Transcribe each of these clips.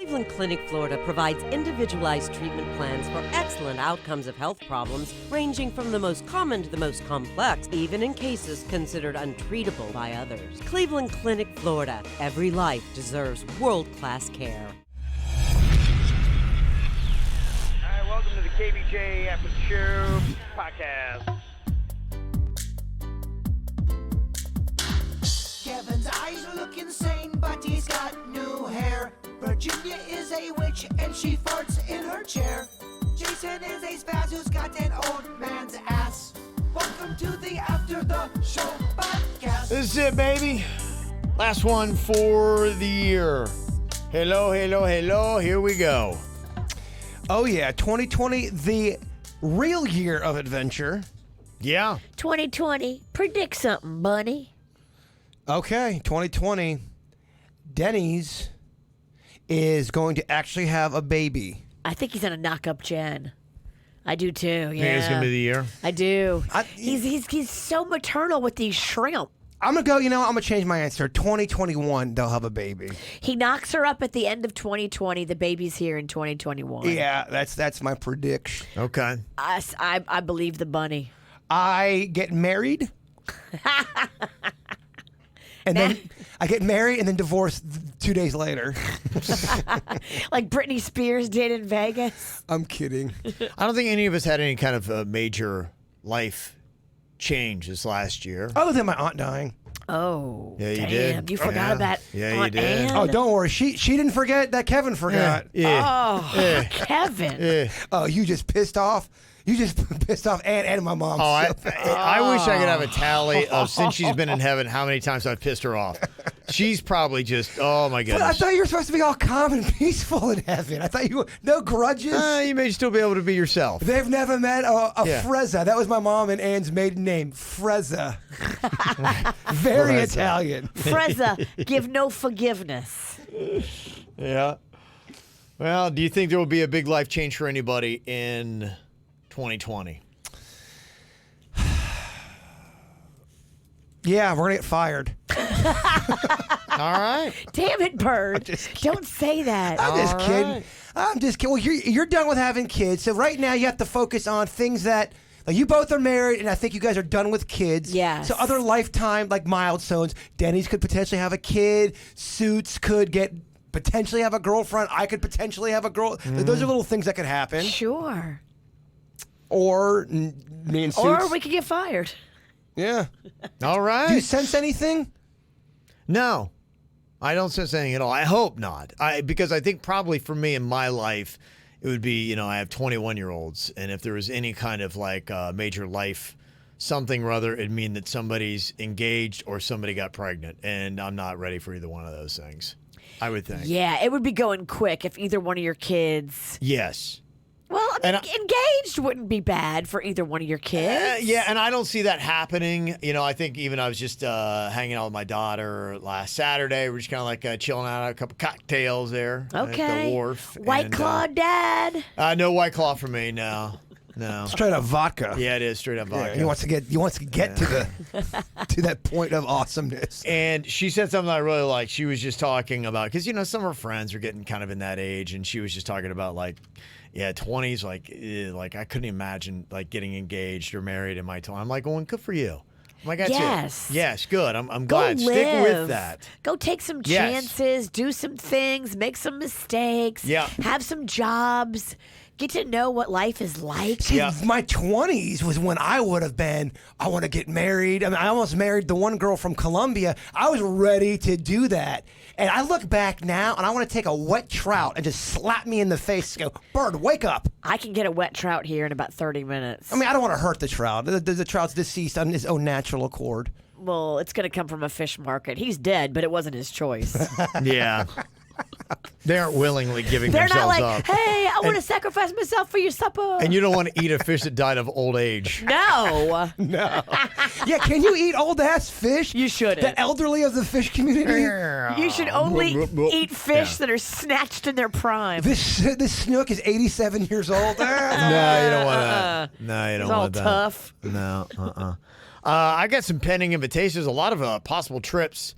Cleveland Clinic, Florida provides individualized treatment plans for excellent outcomes of health problems ranging from the most common to the most complex, even in cases considered untreatable by others. Cleveland Clinic, Florida. Every life deserves world-class care. Hi, welcome to the KVJ ATS Podcast. Kevin's eyes look insane, but he's got new hair. Virginia is a witch, and she farts in her chair. Jason is a spaz who's got an old man's ass. Welcome to the After the Show Podcast. This is it, baby. Last one for the year. Hello, hello, hello. Here we go. Oh, yeah. 2020, the real year of adventure. Yeah. 2020, predict something, bunny. Okay, 2020, Denny's is going to actually have a baby. I think he's gonna knock up Jen. I do too. Yeah, Think it's gonna be the year. I do. I- He's so maternal with these shrimp. I'm going to go, I'm going to change my answer. 2021, they'll have a baby. He knocks her up at the end of 2020. The baby's here in 2021. Yeah, that's my prediction. Okay. I believe the bunny. I get married. And then I get married and then divorced 2 days later. Like Britney Spears did in Vegas. I'm kidding. I don't think any of us had any kind of major life change this last year. Other than my aunt dying. Oh, Yeah, you damn. did. You forgot Yeah. about Yeah, you Aunt did. Ann? Oh, don't worry. She didn't forget that Kevin forgot. Yeah. Oh, Kevin. Yeah. Oh, you just pissed off? You just pissed off Aunt and my mom. Oh, I wish I could have a tally of since she's been in heaven, how many times I've pissed her off. She's probably just, oh my But I goodness. thought you were supposed to be all calm and peaceful in heaven. I thought no grudges. You may still be able to be yourself. They've never met a Yeah. Frezza. That was my mom and Ann's maiden name, Frezza. Very Frezza. Italian. Frezza, give no forgiveness. Yeah. Well, do you think there will be a big life change for anybody in 2020? Yeah, we're gonna get fired. All right. Damn it, Bird. just kidding. Don't say that. I'm just All kidding. right. I'm just kidding. Well, you're done with having kids, so right now you have to focus on things that. Like you both are married, and I think you guys are done with kids. Yes. So other lifetime like milestones. Denny's could potentially have a kid. Suits could potentially have a girlfriend. I could potentially have a girl. Those are little things that could happen. Sure. Or me and Suits. Or we could get fired. Yeah. All right. Do you sense anything? No, I don't sense anything at all. I hope not. Because I think probably for me in my life, it would be, I have 21-year-olds. And if there was any kind of like major life something or other, it'd mean that somebody's engaged or somebody got pregnant. And I'm not ready for either one of those things, I would think. Yeah, it would be going quick if either one of your kids. Yes. Well, I mean, And engaged wouldn't be bad for either one of your kids. Yeah, and I don't see that happening. I think even I was just hanging out with my daughter last Saturday. We're just kind of like chilling out, a couple cocktails there at Okay. the wharf. White And, Claw, Dad. no White Claw for me, no. Straight up vodka. Yeah, it is straight up vodka. He wants to get to the to that point of awesomeness. And she said something I really liked. She was just talking about, because, some of her friends are getting kind of in that age, and she was just talking about, 20s, like I couldn't imagine, getting engaged or married in my 20s. I'm like, well, good for you. I'm like, that's Yes. it. Yes, good. I'm Go glad. live. Stick with that. Go take some Yes. chances, do some things, make some mistakes, Yeah. have some jobs, get to know what life is like. See, Yeah. my 20s was when I would have been, I want to get married. I mean, I almost married the one girl from Colombia. I was ready to do that. And I look back now, and I want to take a wet trout and just slap me in the face and go, Bird, wake up. I can get a wet trout here in about 30 minutes. I mean, I don't want to hurt the trout. The trout's deceased on his own natural accord. Well, it's going to come from a fish market. He's dead, but it wasn't his choice. Yeah. They aren't willingly giving They're not themselves like, up. hey, I want to sacrifice myself for your supper. And you don't want to eat a fish that died of old age. No. No. Yeah, can you eat old-ass fish? You shouldn't. The elderly of the fish community? You should only eat fish Yeah. that are snatched in their prime. This snook is 87 years old. No, you don't want that. No, you don't It's all want that. tough. No, I got some pending invitations, a lot of possible trips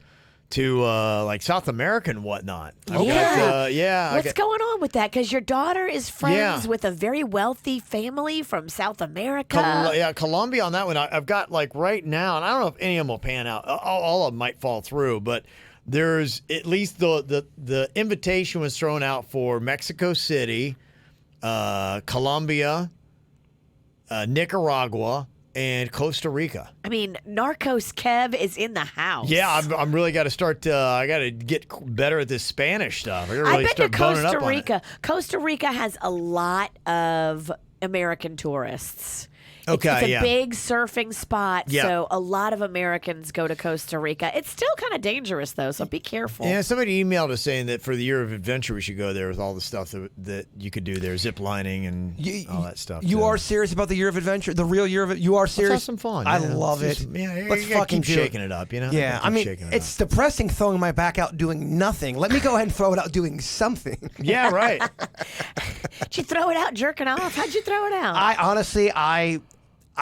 to like South America and whatnot. What's going on with that? Because your daughter is friends with a very wealthy family from South America. Colombia on that one. I've got like right now, and I don't know if any of them will pan out. All of them might fall through, but there's at least the invitation was thrown out for Mexico City, Colombia, Nicaragua, and Costa Rica. I mean, Narcos Kev is in the house. Yeah, I'm really got to start. I got to get better at this Spanish stuff. I really bet start Costa Rica. Costa Rica has a lot of American tourists. It's a big surfing spot, so a lot of Americans go to Costa Rica. It's still kind of dangerous, though, so be careful. Yeah, somebody emailed us saying that for the Year of Adventure, we should go there with all the stuff that you could do there, zip lining and all that stuff. You are serious about the Year of Adventure? The real Year of You are serious? Let's have some fun. I love it. Let's fucking keep shaking it up, you know? Yeah, I mean, it's depressing throwing my back out doing nothing. Let me go ahead and throw it out doing something. Yeah, right. Did you throw it out jerking off? How'd you throw it out?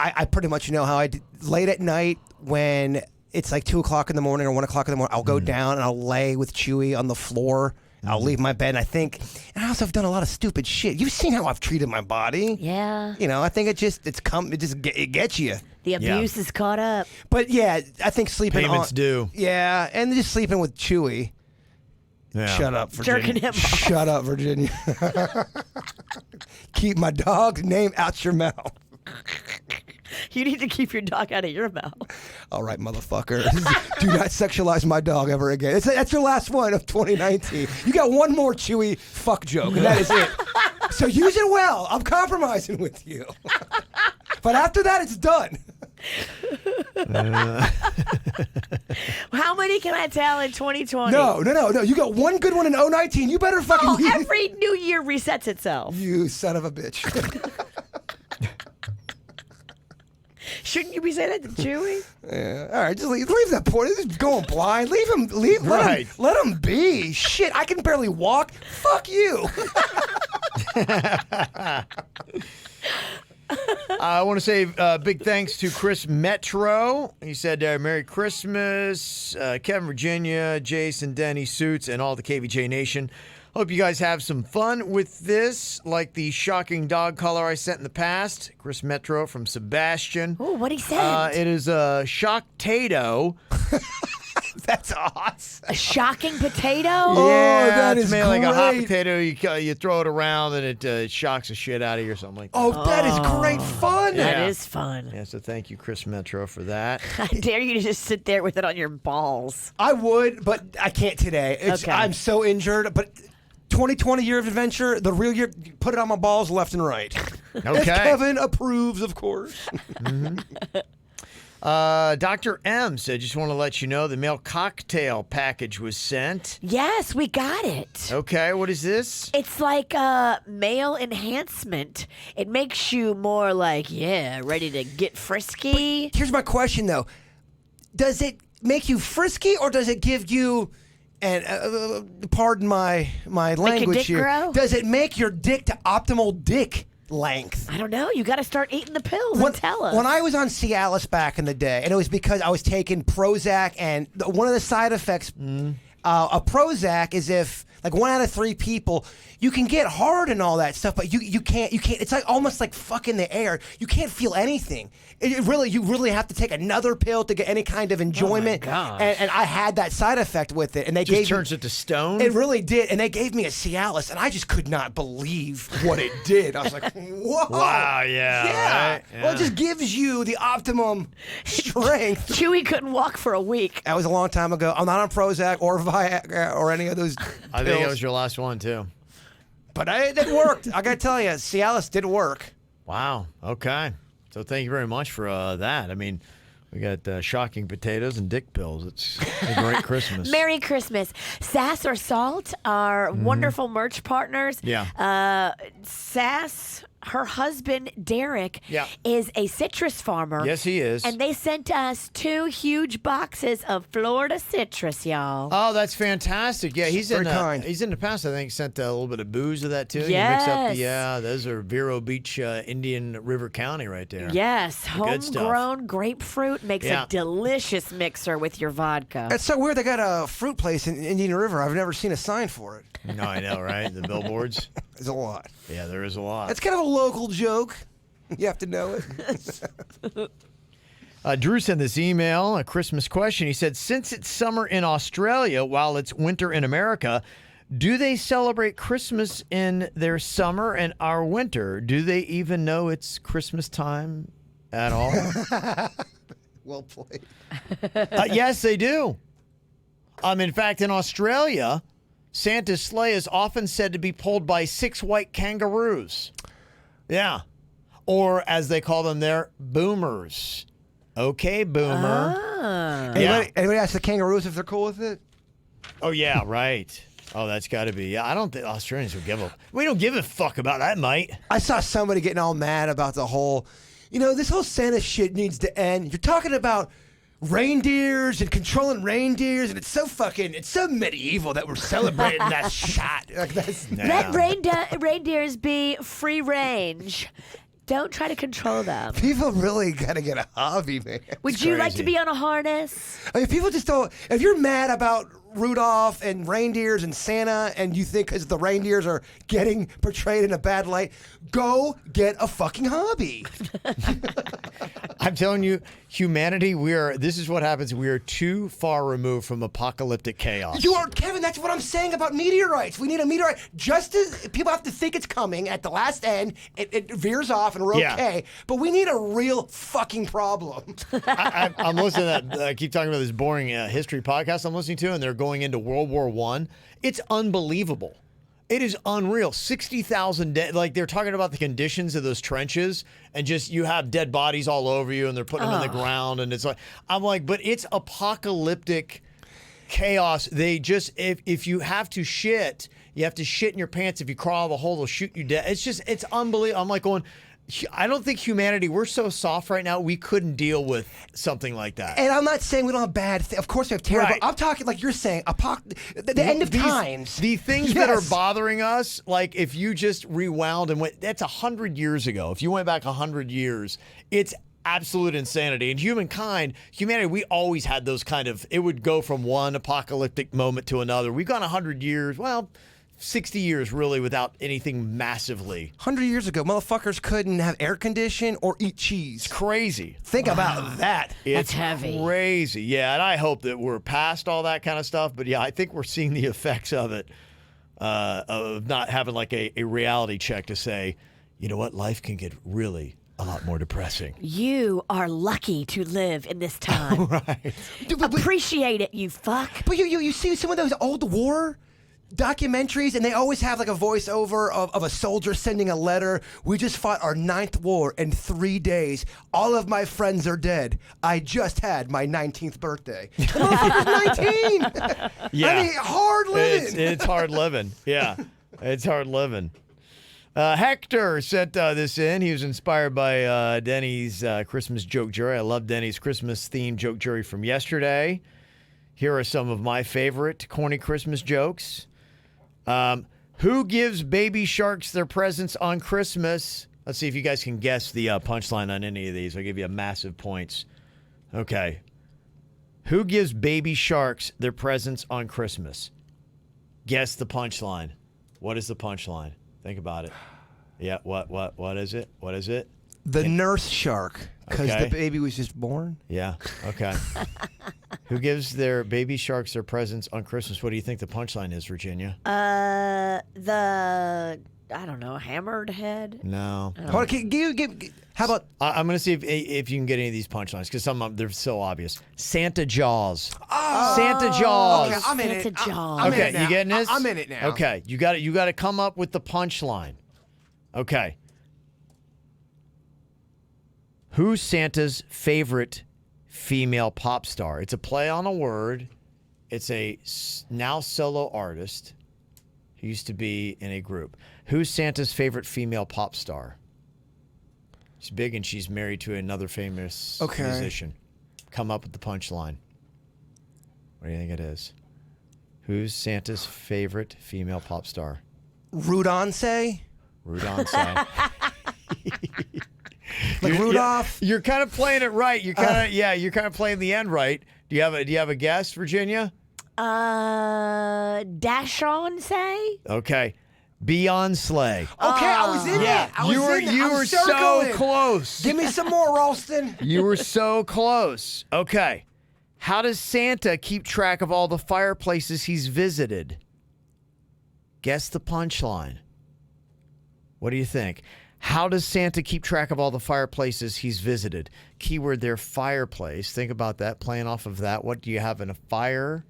I pretty much know how I do. Late at night when it's like 2 o'clock in the morning or 1 o'clock in the morning, I'll go down and I'll lay with Chewy on the floor. I'll leave my bed, and I also have done a lot of stupid shit. You've seen how I've treated my body. Yeah. You know, I think it gets you. The abuse is caught up. But yeah, I think sleeping Payments due. Yeah, and just sleeping with Chewy. Yeah. Shut up, Virginia. Jerking him off. Shut up, Virginia. Keep my dog's name out your mouth. You need to keep your dog out of your mouth. All right, motherfucker. Do not sexualize my dog ever again. That's your last one of 2019. You got one more Chewy fuck joke, and that is it. So use it well. I'm compromising with you. But after that, it's done. How many can I tell in 2020? No. You got one good one in 2019. You better fucking... Oh, every new year resets itself. You son of a bitch. Shouldn't you be saying that to Chewy? Yeah. All right, just leave that point. Just going blind. Leave him. Let him be. Shit, I can barely walk. Fuck you. I want to say big thanks to Chris Metro. He said, Merry Christmas, Kevin, Virginia, Jason, Denny, Suits, and all the KVJ Nation. Hope you guys have some fun with this, like the shocking dog collar I sent in the past. Chris Metro from Sebastian. Oh, what'd he send? It is a shock-tato. That's awesome. A shocking potato? Yeah, that it's is made like a hot great. potato. You throw it around and it shocks the shit out of you or something like that. Oh, that is great fun. That Yeah. is fun. Yeah, so thank you, Chris Metro, for that. I dare you to just sit there with it on your balls. I would, but I can't today. Okay. I'm so injured. But 2020 Year of Adventure, the real year, put it on my balls left and right. Okay. If Kevin approves, of course. Dr. M said, just want to let you know the mail cocktail package was sent. Yes, we got it. Okay, what is this? It's like a male enhancement. It makes you more like, ready to get frisky. Here's my question, though. Does it make you frisky, or does it give you, and pardon my language dick here, grow? does it make your dick to optimal dick length? I don't know. You got to start eating the pills and tell us. When I was on Cialis back in the day, and it was because I was taking Prozac, and one of the side effects of Prozac is if, like, 1 out of 3 people, you can get hard and all that stuff, but you can't. It's like almost like fucking the air. You can't feel anything. You really have to take another pill to get any kind of enjoyment. Oh my gosh. And I had that side effect with it, and they Just turns it to stone? It really did, and they gave me a Cialis, and I just could not believe what it did. I was like, whoa. Wow, yeah. Right? Well, it just gives you the optimum strength. Chewy couldn't walk for a week. That was a long time ago. I'm not on Prozac or Viagra or any of those I think that was your last one, too. But it worked. I got to tell you, Cialis did work. Wow, okay. So thank you very much for that. I mean, we got shocking potatoes and dick pills. It's a great Christmas. Merry Christmas. Sass or Salt are wonderful merch partners. Yeah. Sass her husband, Derek, Yeah. is a citrus farmer. Yes, he is. And they sent us 2 huge boxes of Florida citrus, y'all. Oh, that's fantastic. Yeah, he's Very kind. He's in the past, I think, sent a little bit of booze to that, too. Yes. You mix up those are Vero Beach, Indian River County right there. Yes, good stuff. homegrown grapefruit makes Yeah. a delicious mixer with your vodka. It's so weird. They got a fruit place in Indian River. I've never seen a sign for it. No, I know, right? The billboards. There's a lot. Yeah, there is a lot. It's kind of a local joke. You have to know it. Drew sent this email, a Christmas question. He said, since it's summer in Australia while it's winter in America, do they celebrate Christmas in their summer and our winter? Do they even know it's Christmas time at all? Well played. Yes, they do. In fact, in Australia, Santa's sleigh is often said to be pulled by 6 white kangaroos. Yeah. Or as they call them there, boomers. Okay, boomer. Anybody ask the kangaroos if they're cool with it? Oh, yeah, right. Oh, that's got to be. Yeah, I don't think Australians would give a. We don't give a fuck about that, mate. I saw somebody getting all mad about the whole, this whole Santa shit needs to end. You're talking about reindeers and controlling reindeers, and it's so medieval that we're celebrating that shot. Like Let reindeers be free range. Don't try to control them. People really gotta get a hobby, man. Would you like to be on a harness? I mean, people just don't. If you're mad about Rudolph and reindeers and Santa, and you think because the reindeers are getting portrayed in a bad light, go get a fucking hobby. I'm telling you, humanity, this is what happens. We are too far removed from apocalyptic chaos. You are, Kevin, that's what I'm saying about meteorites. We need a meteorite. Just as people have to think it's coming, at the last end, it veers off and we're okay. But we need a real fucking problem. I'm listening to that. I keep talking about this boring history podcast I'm listening to, and they're going into World War I. It's unbelievable. It is unreal. 60,000 dead. Like, they're talking about the conditions of those trenches, and just you have dead bodies all over you, and they're putting them in the ground, and it's like, I'm like, but it's apocalyptic chaos. They just, if you have to shit, you have to shit in your pants. If you crawl out of a hole, they'll shoot you dead. It's unbelievable. I'm like going, I don't think humanity, we're so soft right now, we couldn't deal with something like that. And I'm not saying we don't have bad things. Of course we have terrible. Right. I'm talking, like you're saying, the end of times. The things that are bothering us, like if you just rewound and went, that's 100 years ago. If you went back 100 years, it's absolute insanity. And humanity, we always had those kind of, it would go from one apocalyptic moment to another. We've gone 100 years, 60 years really without anything massively. 100 years ago, motherfuckers couldn't have air condition or eat cheese. It's crazy. Think about that. That's heavy. Crazy. Yeah, and I hope that we're past all that kind of stuff. But yeah, I think we're seeing the effects of it, of not having like a reality check to say, you know what, life can get really a lot more depressing. You are lucky to live in this time. Right. Appreciate it, you fuck. But you see some of those old war documentaries, and they always have like a voiceover of a soldier sending a letter. We just fought our 9th war in 3 days. All of my friends are dead. I just had my 19th birthday. The motherfucker's 19. Yeah. I mean, hard living. It's hard living. Yeah. It's hard living. Hector sent this in. He was inspired by Denny's Christmas joke jury. I love Denny's Christmas themed joke jury from yesterday. Here are some of my favorite corny Christmas jokes. Who gives baby sharks their presents on Christmas? Let's see if you guys can guess the punchline on any of these. I'll give you a massive points. Okay. Who gives baby sharks their presents on Christmas? Guess the punchline. What is the punchline? Think about it. Yeah, what is it? What is it? The nurse shark, because Okay. the baby was just born. Yeah, okay. Who gives their baby sharks their presents on Christmas? What do you think the punchline is, Virginia? I don't know, hammered head? No. Hold on, can you how about I'm going to see if you can get any of these punchlines, because some of them, they're so obvious. Santa Jaws. Oh. Santa Jaws. Okay, I'm in Santa it. Jaws. I'm in Okay, it now. you getting this? I'm in it now. Okay, you got to come up with the punchline. Okay. Who's Santa's favorite female pop star? It's a play on a word. It's a now solo artist who used to be in a group. Who's Santa's favorite female pop star? She's big and she's married to another famous musician. Come up with the punchline. What do you think it is? Who's Santa's favorite female pop star? Rudonce? Rudonce. Like Rudolph? You're kind of playing it right. You're kind of playing the end right. Do you have a guess, Virginia? Dashon say? Okay. Beyonce. Okay, I was in it. You were so close. Give me some more, Ralston. You were so close. Okay. How does Santa keep track of all the fireplaces he's visited? Guess the punchline. What do you think? How does Santa keep track of all the fireplaces he's visited? Keyword there, fireplace. Think about that, playing off of that. What do you have in a fireplace?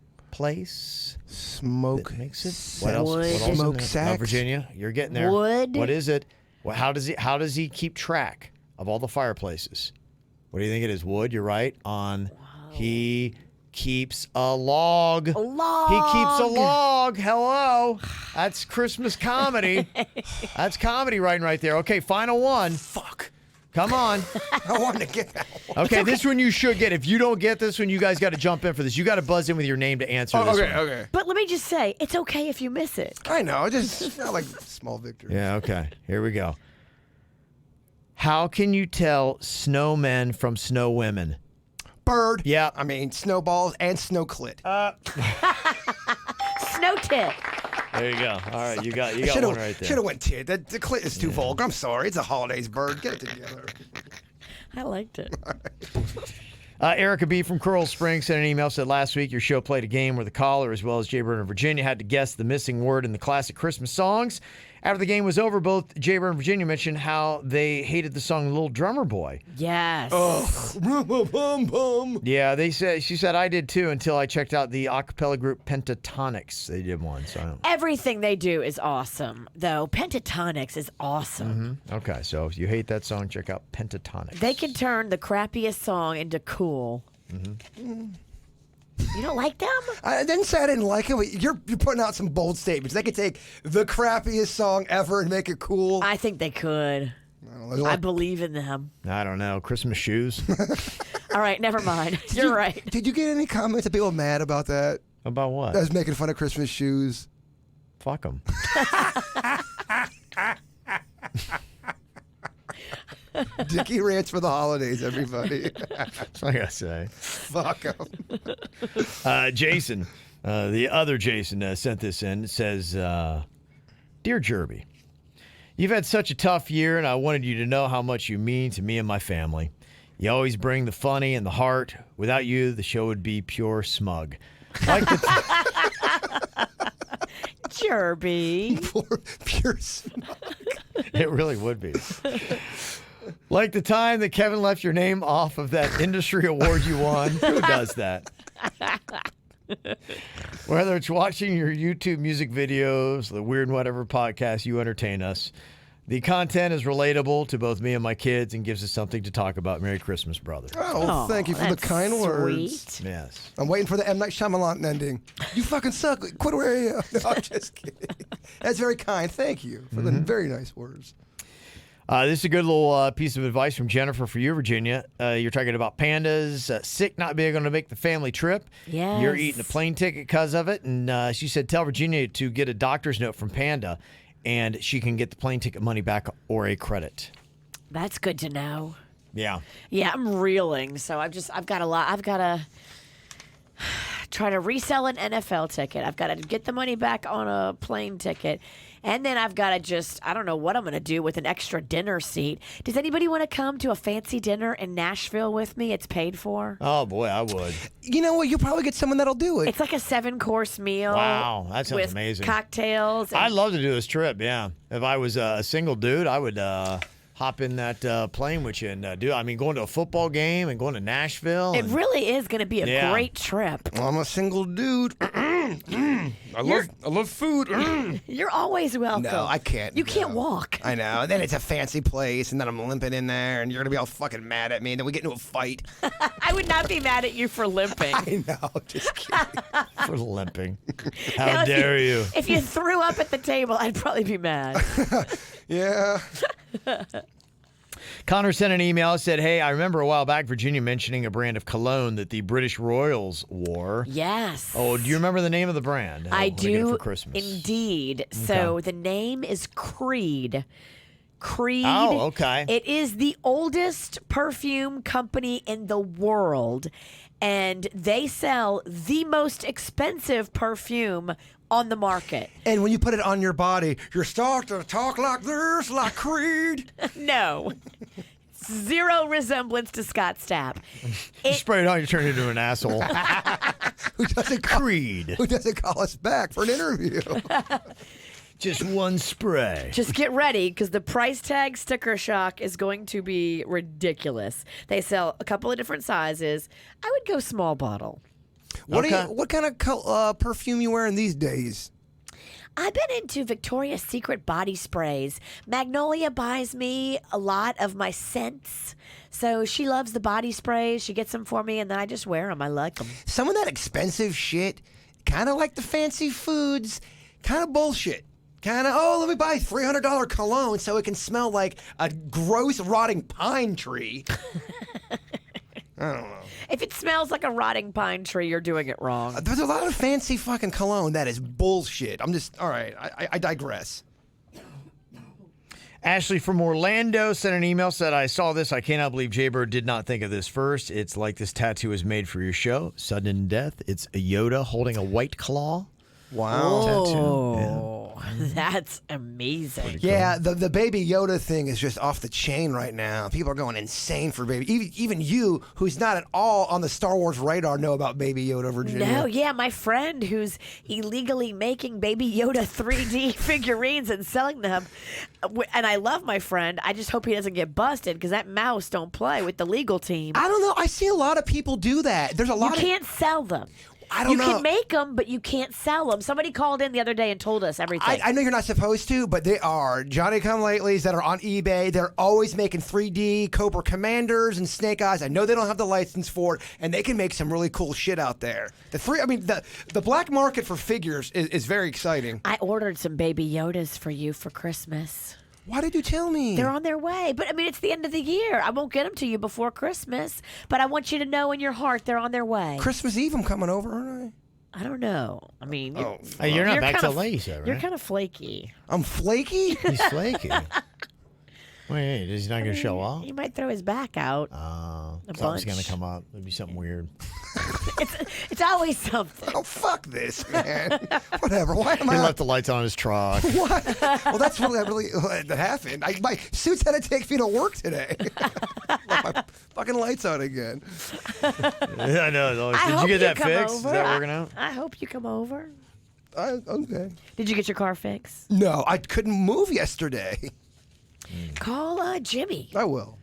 Smoke. That makes it. What else? Wood. What else? Smoke sacks. Virginia, you're getting there. Wood. What is it? Well, how does he keep track of all the fireplaces? What do you think it is? Wood, you're right. He keeps a log. A log. He keeps a log. Hello. That's Christmas comedy. That's comedy right there. Okay, final one. Fuck. Come on. I wanted to get that one. Okay, this one you should get. If you don't get this one, you guys got to jump in for this. You got to buzz in with your name to answer this one. Okay. But let me just say, it's okay if you miss it. I know. I just felt like small victory. Yeah, okay. Here we go. How can you tell snowmen from snow women? Bird. Yeah. I mean, snowballs and snow clit. Snow tip. There you go. All right, you got one right there. Should have went tit. The clit is too vulgar. I'm sorry. It's a holidays, bird. Get it together. I liked it. Erica B. from Coral Springs sent an email, said last week your show played a game where the caller, as well as Jay Bird and Virginia, had to guess the missing word in the classic Christmas songs. After the game was over, both Jay Bird and Virginia mentioned how they hated the song Little Drummer Boy. Yes. Yeah, she said I did too until I checked out the a cappella group Pentatonics. They did one. So I don't... Everything they do is awesome, though. Pentatonics is awesome. Mm-hmm. Okay, so if you hate that song, check out Pentatonics. They can turn the crappiest song into cool. Mm-hmm. You don't like them? I didn't say I didn't like it, but you're putting out some bold statements. They could take the crappiest song ever and make it cool. I think they could. I believe in them. I don't know. Christmas shoes? All right, never mind. You're right. Did you get any comments of people mad about that? About what? I was making fun of Christmas shoes. Fuck them. Dickie rants for the holidays, everybody. That's what I gotta say. Fuck them. Jason, the other Jason, sent this in. It says, Dear Jerby, you've had such a tough year, and I wanted you to know how much you mean to me and my family. You always bring the funny and the heart. Without you, the show would be pure smug. Like Jerby. Pure smug. It really would be. Like the time that Kevin left your name off of that industry award you won. Who does that? Whether it's watching your YouTube music videos, the Weird and Whatever podcast, you entertain us. The content is relatable to both me and my kids and gives us something to talk about. Merry Christmas, brother. Oh, thank you for the kind words. Sweet. Yes. I'm waiting for the M. Night Shyamalan ending. You fucking suck. Quit where I am. No, I'm just kidding. That's very kind. Thank you for the very nice words. This is a good little piece of advice from Jennifer for you, Virginia. You're talking about pandas, sick, not being able to make the family trip. Yes. You're eating a plane ticket because of it. And she said, tell Virginia to get a doctor's note from Panda, and she can get the plane ticket money back or a credit. That's good to know. Yeah. Yeah, I'm reeling, so I've got to try to resell an NFL ticket. I've got to get the money back on a plane ticket. And then I've got to I don't know what I'm going to do with an extra dinner seat. Does anybody want to come to a fancy dinner in Nashville with me? It's paid for. Oh, boy, I would. You know what? You'll probably get someone that'll do it. It's like a 7-course meal. Wow, that sounds with amazing. Cocktails. I'd love to do this trip, yeah. If I was a single dude, I would hop in that plane with you and going to a football game and going to Nashville. It really is going to be a great trip. I'm a single dude. I love food. You're always welcome. No, I can't. You can't walk. I know. And then it's a fancy place, and then I'm limping in there, and you're gonna be all fucking mad at me, and then we get into a fight. I would not be mad at you for limping. I know. Just kidding. For limping. How dare you? If you threw up at the table, I'd probably be mad. Yeah. Connor sent an email, said, hey, I remember a while back Virginia mentioning a brand of cologne that the British Royals wore. Yes. Oh, do you remember the name of the brand? I do. Get it for Christmas. Indeed. Okay. So the name is Creed. Creed. Oh, okay. It is the oldest perfume company in the world, and they sell the most expensive perfume on the market. And when you put it on your body, you're starting to talk like this, like Creed. No. Zero resemblance to Scott Stapp. You spray it on, you turn into an asshole. Who doesn't call us back for an interview? Just one spray. Just get ready, because the price tag sticker shock is going to be ridiculous. They sell a couple of different sizes. I would go small bottle. What kind of perfume you wearing these days? I've been into Victoria's Secret body sprays. Magnolia buys me a lot of my scents. So she loves the body sprays. She gets them for me, and then I just wear them. I like them. Some of that expensive shit, kind of like the fancy foods, kind of bullshit. Kind of, let me buy $300 cologne so it can smell like a gross, rotting pine tree. I don't know. If it smells like a rotting pine tree, you're doing it wrong. There's a lot of fancy fucking cologne that is bullshit. All right, I digress. Ashley from Orlando sent an email, said, I saw this. I cannot believe Jaybird did not think of this first. It's like this tattoo is made for your show. Sudden death. It's a Yoda holding a white claw. Wow. Oh, that's amazing. Yeah, the Baby Yoda thing is just off the chain right now. People are going insane for Baby. Even you, who's not at all on the Star Wars radar, know about Baby Yoda, Virginia. No, yeah, my friend who's illegally making Baby Yoda 3D figurines and selling them. And I love my friend. I just hope he doesn't get busted, because that mouse don't play with the legal team. I don't know. I see a lot of people do that. There's a lot. You can't sell them. I don't know. You can make them, but you can't sell them. Somebody called in the other day and told us everything. I know you're not supposed to, but they are Johnny-come-latelys that are on eBay. They're always making 3D Cobra Commanders and Snake Eyes. I know they don't have the license for it, and they can make some really cool shit out there. The black market for figures is very exciting. I ordered some Baby Yodas for you for Christmas. Why did you tell me? They're on their way. But, it's the end of the year. I won't get them to you before Christmas. But I want you to know in your heart they're on their way. Christmas Eve, I'm coming over, aren't I don't know. You're not back till late, right? You're kind of flaky. I'm flaky? He's flaky. Wait, is he not going to show up? He might throw his back out. Something's going to come up. It'll be something weird. It's always something. Oh, fuck this, man. Whatever. Why am He I? left the lights on his truck. What? Well, that's really that happened. My suits had to take me to work today. My fucking lights on again. Yeah, I know. Did you get that fixed? Is that working out? I hope you come over. Okay. Did you get your car fixed? No, I couldn't move yesterday. Call Jimmy. I will.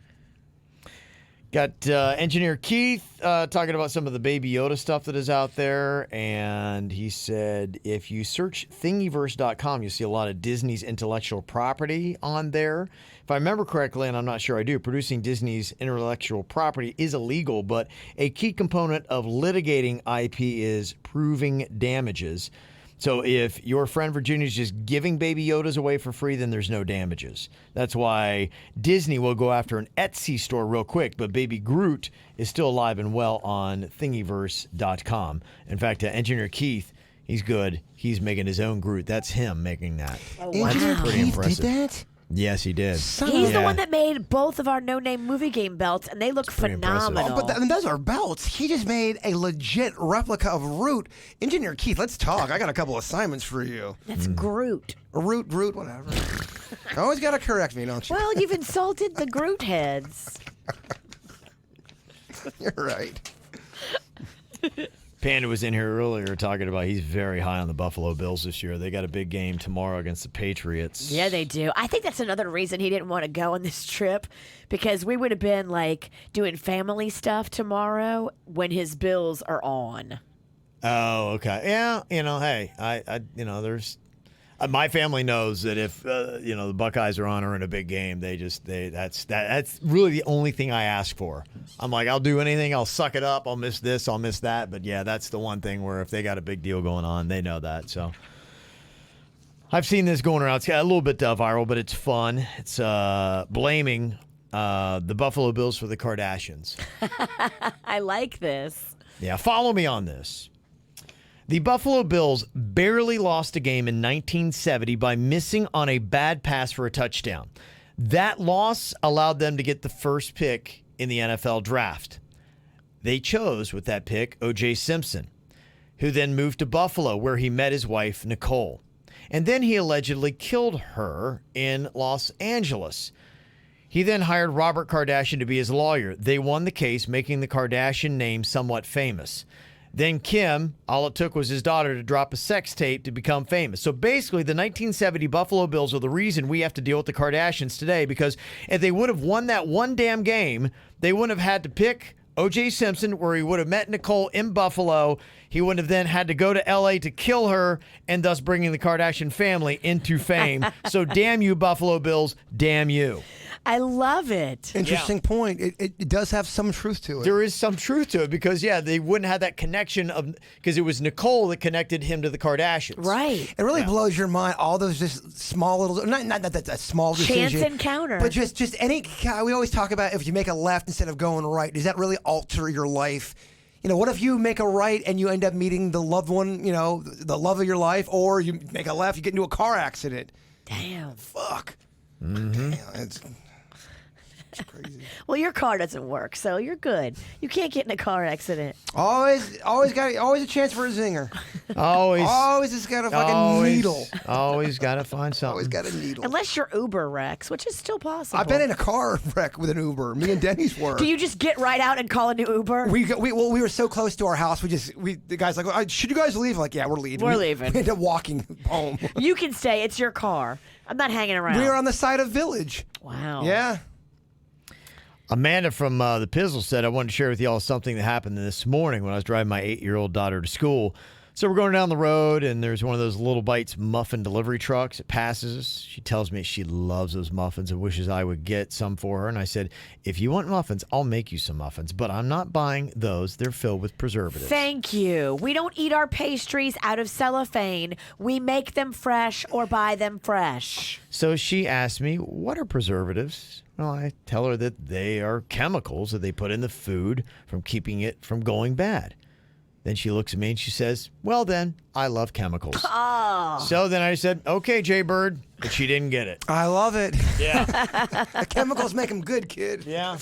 Got engineer Keith talking about some of the Baby Yoda stuff that is out there, and he said if you search thingiverse.com, you'll see a lot of Disney's intellectual property on there. If I remember correctly, and I'm not sure I do, producing Disney's intellectual property is illegal, but a key component of litigating IP is proving damages. So if your friend Virginia's just giving Baby Yodas away for free, then there's no damages. That's why Disney will go after an Etsy store real quick, but Baby Groot is still alive and well on thingiverse.com. In fact, Engineer Keith, he's good. He's making his own Groot. That's him making that. Oh, wow. That's pretty Keith impressive. did that? Yes, he did. He's the one that made both of our no-name movie game belts, and they look phenomenal. Oh, but those are belts. He just made a legit replica of Root. Engineer Keith, let's talk. I got a couple assignments for you. That's Groot. Root, whatever. Always got to correct me, don't you? Well, you've insulted the Groot heads. You're right. Panda was in here earlier talking about he's very high on the Buffalo Bills this year. They got a big game tomorrow against the Patriots. Yeah, they do. I think that's another reason he didn't want to go on this trip, because we would have been doing family stuff tomorrow when his Bills are on. Oh, okay. Yeah, hey, I there's my family knows that if the Buckeyes are on or in a big game, that's really the only thing I ask for. I'm like, I'll do anything, I'll suck it up, I'll miss this, I'll miss that, but yeah, that's the one thing where if they got a big deal going on, they know that. So I've seen this going around. It's got a little bit viral, but it's fun. It's blaming the Buffalo Bills for the Kardashians. I like this. Yeah, follow me on this. The Buffalo Bills barely lost a game in 1970 by missing on a bad pass for a touchdown. That loss allowed them to get the first pick in the NFL draft. They chose with that pick O.J. Simpson, who then moved to Buffalo, where he met his wife, Nicole. And then he allegedly killed her in Los Angeles. He then hired Robert Kardashian to be his lawyer. They won the case, making the Kardashian name somewhat famous. Then Kim, all it took was his daughter to drop a sex tape to become famous. So basically, the 1970 Buffalo Bills are the reason we have to deal with the Kardashians today, because if they would have won that one damn game, they wouldn't have had to pick O.J. Simpson, where he would have met Nicole in Buffalo. He would have then had to go to L.A. to kill her, and thus bringing the Kardashian family into fame. So damn you, Buffalo Bills. Damn you. I love it. Interesting point. It does have some truth to it. There is some truth to it because, they wouldn't have that connection because it was Nicole that connected him to the Kardashians. Right. It really blows your mind. All those just small little, not that small decision. Chance encounter. But just any, we always talk about if you make a left instead of going right, does that really alter your life? You know, what if you make a right and you end up meeting the loved one, the love of your life, or you make a left, you get into a car accident? Damn. Fuck. Mm-hmm. Damn, it's crazy. Well, your car doesn't work, so you're good. You can't get in a car accident. Always a chance for a zinger. Always just got a fucking needle. Always got to find something. Always got a needle. Unless you're Uber Rex, which is still possible. I've been in a car wreck with an Uber. Me and Denny's were. Do you just get right out and call a new Uber? We were so close to our house. The guy's like, should you guys leave? I'm like, yeah, we're leaving. We're leaving. We ended up walking home. You can stay. It's your car. I'm not hanging around. We were on the side of Village. Wow. Yeah. Amanda from the Pizzle said, I wanted to share with y'all something that happened this morning when I was driving my 8-year-old daughter to school. So we're going down the road, and there's one of those Little Bites muffin delivery trucks. It passes us. She tells me she loves those muffins and wishes I would get some for her. And I said, if you want muffins, I'll make you some muffins. But I'm not buying those. They're filled with preservatives. Thank you. We don't eat our pastries out of cellophane. We make them fresh or buy them fresh. So she asked me, what are preservatives? Well, I tell her that they are chemicals that they put in the food from keeping it from going bad. Then she looks at me and she says, well, then, I love chemicals. Oh. So then I said, okay, Jay Bird, but she didn't get it. I love it. Yeah. The chemicals make them good, kid. Yeah.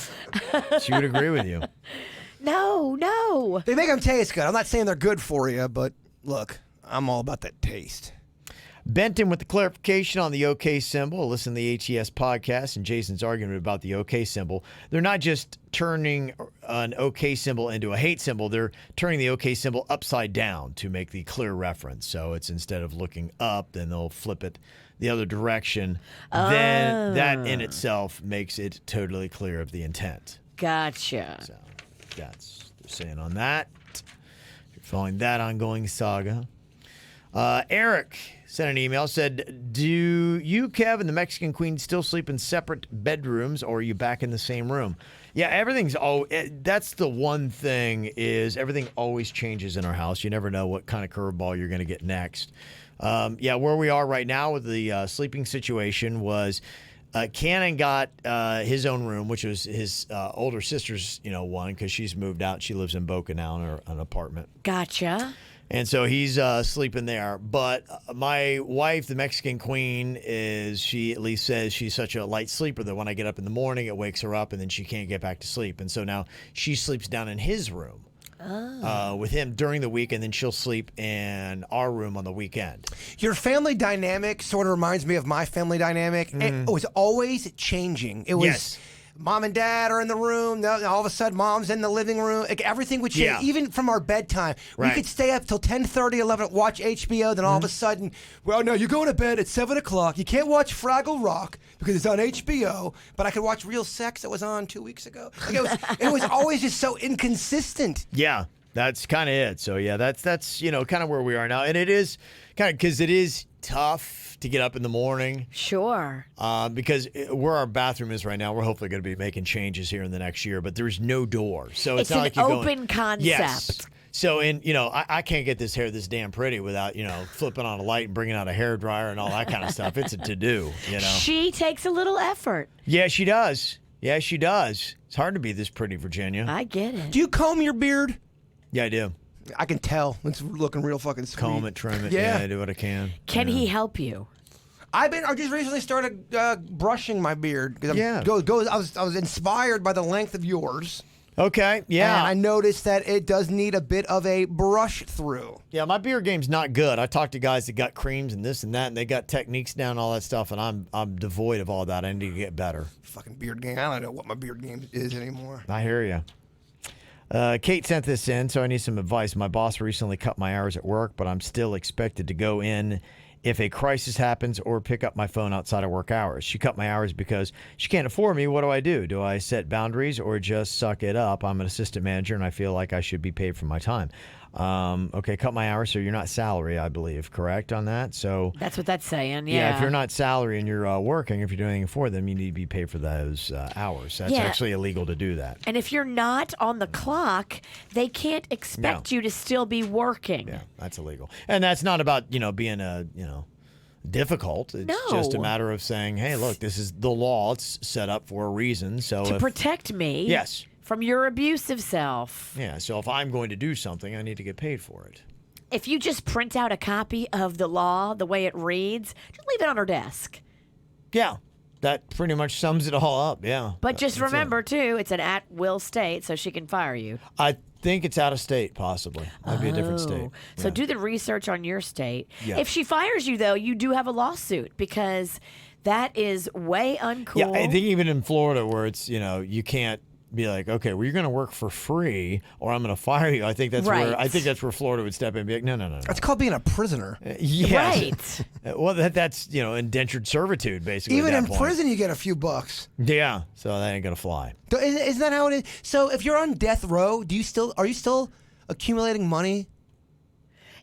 She would agree with you. No. They make them taste good. I'm not saying they're good for you, but look, I'm all about that taste. Benton with the clarification on the OK symbol. Listen to the ATS podcast and Jason's argument about the OK symbol. They're not just turning an OK symbol into a hate symbol. They're turning the OK symbol upside down to make the clear reference. So it's instead of looking up, then they'll flip it the other direction. Then that in itself makes it totally clear of the intent. Gotcha. So that's they're saying on that. If you're following that ongoing saga. Eric sent an email, said, do you, Kev, and the Mexican Queen still sleep in separate bedrooms, or are you back in the same room? Yeah, that's the one thing is everything always changes in our house. You never know what kind of curveball you're going to get next. Where we are right now with the sleeping situation was Cannon got his own room, which was his older sister's, one, because she's moved out. She lives in Boca now in an apartment. Gotcha. And so he's sleeping there. But my wife, the Mexican Queen, she at least says she's such a light sleeper that when I get up in the morning, it wakes her up and then she can't get back to sleep. And so now she sleeps down in his room with him during the week, and then she'll sleep in our room on the weekend. Your family dynamic sort of reminds me of my family dynamic. It was always changing. It was... Yes. Mom and Dad are in the room. Now, all of a sudden, Mom's in the living room. Like, everything would change, Yeah. even from our bedtime. Right. We could stay up till 10:30, 11, watch HBO. Then all of a sudden, well, no, you're going to bed at 7 o'clock. You can't watch Fraggle Rock because it's on HBO. But I could watch Real Sex that was on 2 weeks ago. Like, it was always just so inconsistent. Yeah, that's kind of it. So, yeah, that's kind of where we are now. And it is kind of because it is tough to get up in the morning. Sure. Because where our bathroom is right now, we're hopefully going to be making changes here in the next year, but there's no door. So it's not an like you're open going, concept. Yes. So, I can't get this hair this damn pretty without, flipping on a light and bringing out a hairdryer and all that kind of stuff. It's a to-do, She takes a little effort. Yeah, she does. Yeah, she does. It's hard to be this pretty, Virginia. I get it. Do you comb your beard? Yeah, I do. I can tell. It's looking real fucking sweet. Comb it, trim it. Yeah. I do what I can. Can he help you? I just recently started brushing my beard. Yeah. I was inspired by the length of yours. Okay, yeah. And I noticed that it does need a bit of a brush through. Yeah, my beard game's not good. I talked to guys that got creams and this and that, and they got techniques down, all that stuff, and I'm devoid of all that. I need to get better. Fucking beard game. I don't know what my beard game is anymore. I hear you. Kate sent this in, so I need some advice. My boss recently cut my hours at work, but I'm still expected to go in if a crisis happens or pick up my phone outside of work hours. She cut my hours because she can't afford me. What do I do? Do I set boundaries or just suck it up? I'm an assistant manager and I feel like I should be paid for my time. Okay, cut my hours, so you're not salary, I believe, correct on that? So That's what that's saying, yeah. if you're not salary and you're working, if you're doing anything for them, you need to be paid for those hours. That's actually illegal to do that. And if you're not on the clock, they can't expect you to still be working. Yeah, that's illegal. And that's not about, being difficult. It's just a matter of saying, hey, look, this is the law. It's set up for a reason. So to protect me. Yes. From your abusive self. Yeah, so if I'm going to do something, I need to get paid for it. If you just print out a copy of the law the way it reads, just leave it on her desk. Yeah, that pretty much sums it all up, yeah. But just remember, too, it's an at-will state, so she can fire you. I think it's out of state, possibly. Might be a different state. So do the research on your state. Yeah. If she fires you, though, you do have a lawsuit because that is way uncool. Yeah, I think even in Florida where it's, you can't be like, okay, well, you're going to work for free or I'm going to fire you. I think that's where Florida would step in and be like, no. That's called being a prisoner. Yes. Right. Well, that's, indentured servitude, basically. Even in point. prison, you get a few bucks. Yeah, so that ain't going to fly. Isn't that how it is? So if you're on death row, are you still accumulating money?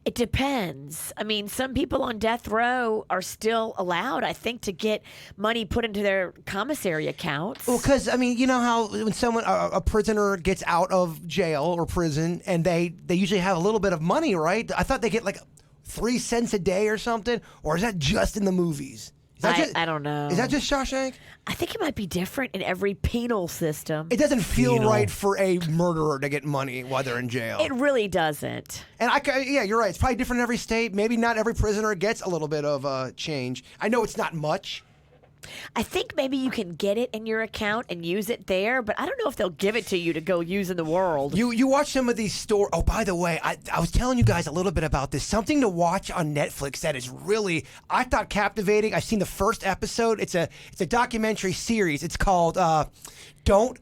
It depends. I mean, some people on death row are still allowed, I think, to get money put into their commissary accounts. Well, because, you know how when a prisoner gets out of jail or prison and they usually have a little bit of money, right? I thought they get like 3 cents a day or something. Or is that just in the movies? I don't know. Is that just Shawshank? I think it might be different in every penal system. It doesn't feel right for a murderer to get money while they're in jail. It really doesn't. And you're right. It's probably different in every state. Maybe not every prisoner gets a little bit of change. I know it's not much. I think maybe you can get it in your account and use it there, but I don't know if they'll give it to you to go use in the world. You watch some of these stories. Oh, by the way, I was telling you guys a little bit about this. Something to watch on Netflix that is really, I thought, captivating. I've seen the first episode. It's a documentary series. It's called Don't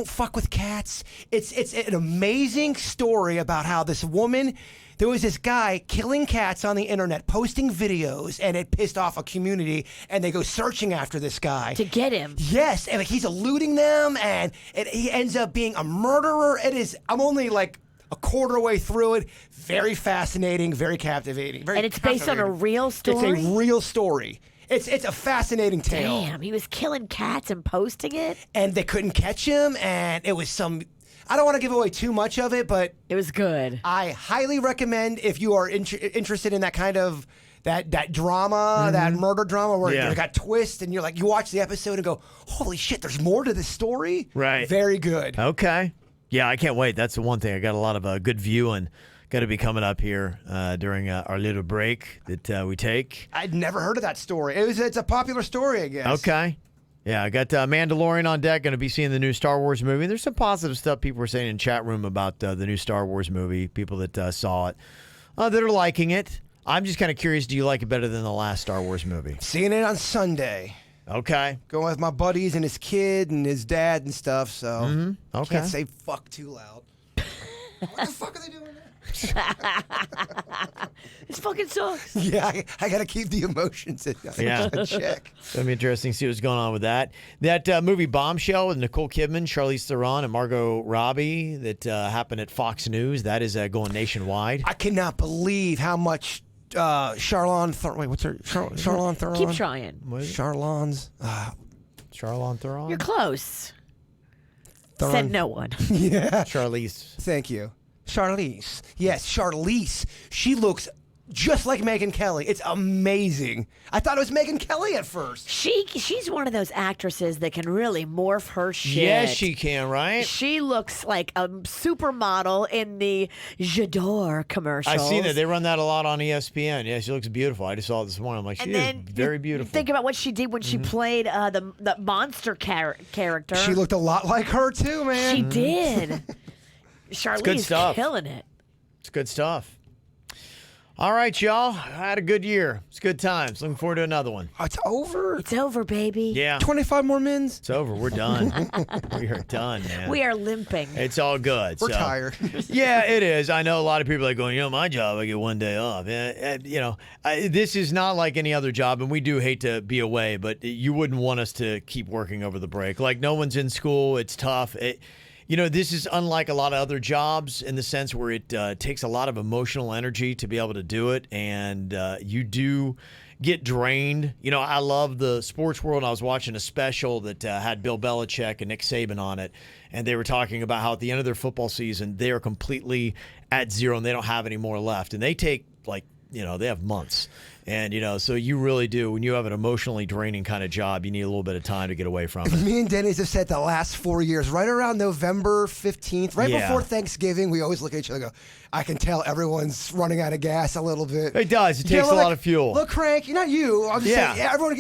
Fuck with Cats. It's an amazing story about how this woman. There was this guy killing cats on the internet, posting videos, and it pissed off a community, and they go searching after this guy. To get him. Yes, and he's eluding them, and he ends up being a murderer. I'm only like a quarter way through it. Very fascinating, very captivating. And it's based on a real story? It's a real story. It's a fascinating tale. Damn, he was killing cats and posting it? And they couldn't catch him, and it was some... I don't want to give away too much of it, but it was good. I highly recommend if you are interested in that kind of that drama, that murder drama where you got twists and you watch the episode and go, holy shit, there's more to this story. Right. Very good. Okay. Yeah, I can't wait. That's the one thing. I got a lot of good viewing got to be coming up here during our little break that we take. I'd never heard of that story. It's a popular story, I guess. Okay. Yeah, I got Mandalorian on deck. Going to be seeing the new Star Wars movie. There's some positive stuff people were saying in chat room about the new Star Wars movie. People that saw it that are liking it. I'm just kind of curious. Do you like it better than the last Star Wars movie? Seeing it on Sunday. Okay. Going with my buddies and his kid and his dad and stuff. So okay. Can't say fuck too loud. What the fuck are they doing there? It's fucking sucks. Yeah, I got to keep the emotions in check. It's going to be interesting to see what's going on with that. That movie Bombshell with Nicole Kidman, Charlize Theron, and Margot Robbie that happened at Fox News, that is going nationwide. I cannot believe how much Charlize Theron... Wait, what's her... Charlize Theron? Keep trying. Charlize Theron? You're close. Theron. Said no one. Yeah. Charlize. Thank you. Charlize. Yes, Charlize. She looks just like Megyn Kelly. It's amazing. I thought it was Megyn Kelly at first. She's one of those actresses that can really morph her shit. Yes, she can, right? She looks like a supermodel in the J'adore commercials. I've seen it. They run that a lot on ESPN. Yeah, she looks beautiful. I just saw it this morning. I'm like, she is very beautiful. Think about what she did when she played the monster character. She looked a lot like her too, man. She did. Charlize's killing it. It's good stuff. All right, y'all. I had a good year. It's good times. Looking forward to another one. Oh, it's over? It's over, baby. Yeah. 25 more mins? It's over. We're done. We are done, man. We are limping. It's all good. We're tired. Yeah, it is. I know a lot of people are going, my job, I get one day off. This is not like any other job, and we do hate to be away, but you wouldn't want us to keep working over the break. Like, no one's in school. It's tough. This is unlike a lot of other jobs in the sense where it takes a lot of emotional energy to be able to do it, and you do get drained. I love the sports world. I was watching a special that had Bill Belichick and Nick Saban on it, and they were talking about how at the end of their football season, they are completely at zero and they don't have any more left. And they take, they have months. And, so you really do. When you have an emotionally draining kind of job, you need a little bit of time to get away from it. Me and Dennis have said the last 4 years, right around November 15th, before Thanksgiving, we always look at each other and go, I can tell everyone's running out of gas a little bit. It does. It takes a lot of fuel. Look, Crank, not you. I'm just saying, everyone,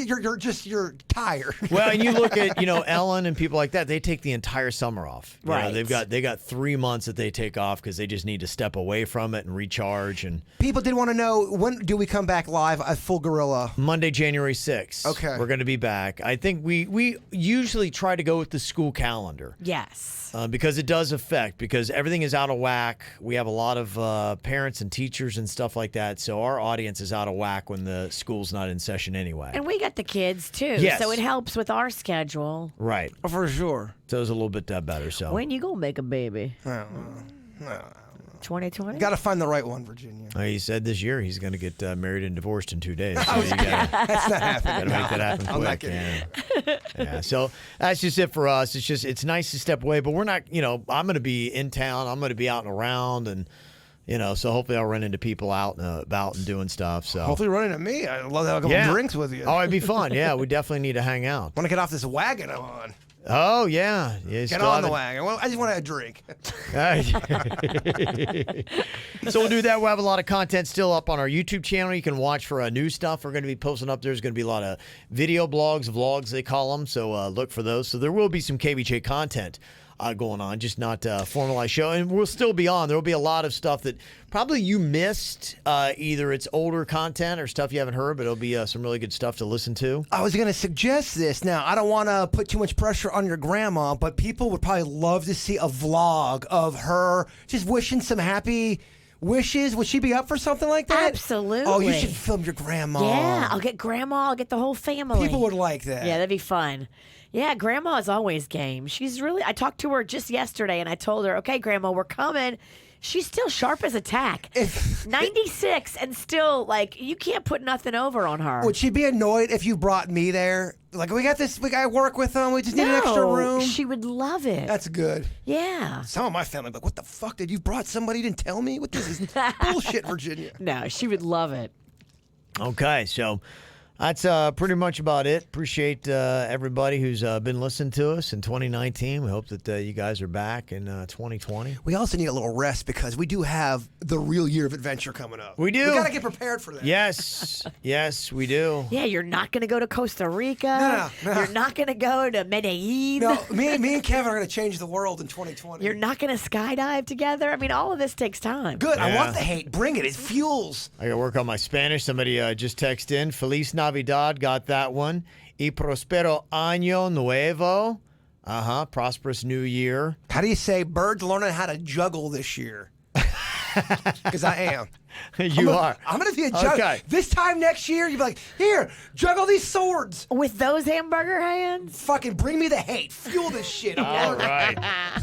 you're tired. Well, and you look at, Ellen and people like that, they take the entire summer off. Right. They got 3 months that they take off because they just need to step away from it and recharge. And people did want to know, when do we come back live at Full Gorilla? Monday, January 6th. Okay. We're going to be back. I think we usually try to go with the school calendar. Yes. Because it does affect, because everything is out of whack. We have a lot of parents and teachers and stuff like that, so our audience is out of whack when the school's not in session anyway. And we got the kids, too, so it helps with our schedule. Right. For sure. So it's a little bit better. So when you gonna make a baby? No. 2020? Got to find the right one, Virginia. He said this year he's going to get married and divorced in 2 days. So That's not happening. Got to make that happen quick. I'm not kidding. Yeah, so that's just it for us. It's nice to step away, but we're not, I'm going to be in town. I'm going to be out and around, and, so hopefully I'll run into people out and about and doing stuff. So hopefully run into me. I'd love to have a couple drinks with you. Oh, it'd be fun. Yeah, we definitely need to hang out. Want to get off this wagon I'm on. Oh, yeah. Get on the wagon. Well, I just want to drink. So we'll do that. We'll have a lot of content still up on our YouTube channel. You can watch for new stuff we're going to be posting up. There's going to be a lot of video blogs, vlogs they call them. So look for those. So there will be some KVJ content going on, just not a formalized show. And we'll still be on. There will be a lot of stuff that probably you missed. Either it's older content or stuff you haven't heard, but it'll be some really good stuff to listen to. I was going to suggest this. Now, I don't want to put too much pressure on your grandma, but people would probably love to see a vlog of her just wishing some happy wishes. Would she be up for something like that? Absolutely. Oh, you should film your grandma. Yeah, I'll get grandma. I'll get the whole family. People would like that. Yeah, that'd be fun. Yeah, Grandma is always game. I talked to her just yesterday, and I told her, okay, Grandma, we're coming. She's still sharp as a tack. 96, and still, you can't put nothing over on her. Would she be annoyed if you brought me there? Like, we got to work with them. We just need an extra room. She would love it. That's good. Yeah. Some of my family like, what the fuck? Did you brought somebody you didn't tell me? What this is bullshit, Virginia. No, she would love it. Okay, so that's pretty much about it. Appreciate everybody who's been listening to us in 2019. We hope that you guys are back in 2020. We also need a little rest because we do have the real year of adventure coming up. We do. We got to get prepared for that. Yes, we do. Yeah, you're not going to go to Costa Rica. No. You're not going to go to Medellin. No, me and Kevin are going to change the world in 2020. You're not going to skydive together. I mean, all of this takes time. Good. Yeah. I want the hate. Bring it. It fuels. I got to work on my Spanish. Somebody just texted in. Feliz Navidad. Got that one. Y prospero año nuevo. Prosperous new year. How do you say birds learning how to juggle this year? Because I am. You are. I'm going to be a juggler. Okay. This time next year, you'll be like, here, juggle these swords. With those hamburger hands? Fucking bring me the hate. Fuel this shit. All right.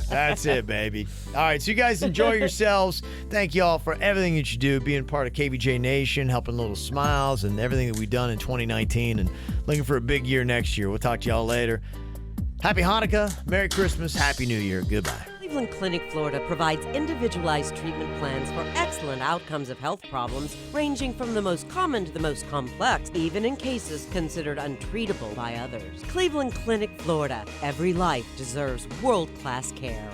That's it, baby. All right. So you guys enjoy yourselves. Thank you all for everything that you do, being part of KVJ Nation, helping Little Smiles, and everything that we've done in 2019, and looking for a big year next year. We'll talk to y'all later. Happy Hanukkah. Merry Christmas. Happy New Year. Goodbye. Cleveland Clinic, Florida provides individualized treatment plans for excellent outcomes of health problems ranging from the most common to the most complex, even in cases considered untreatable by others. Cleveland Clinic, Florida. Every life deserves world-class care.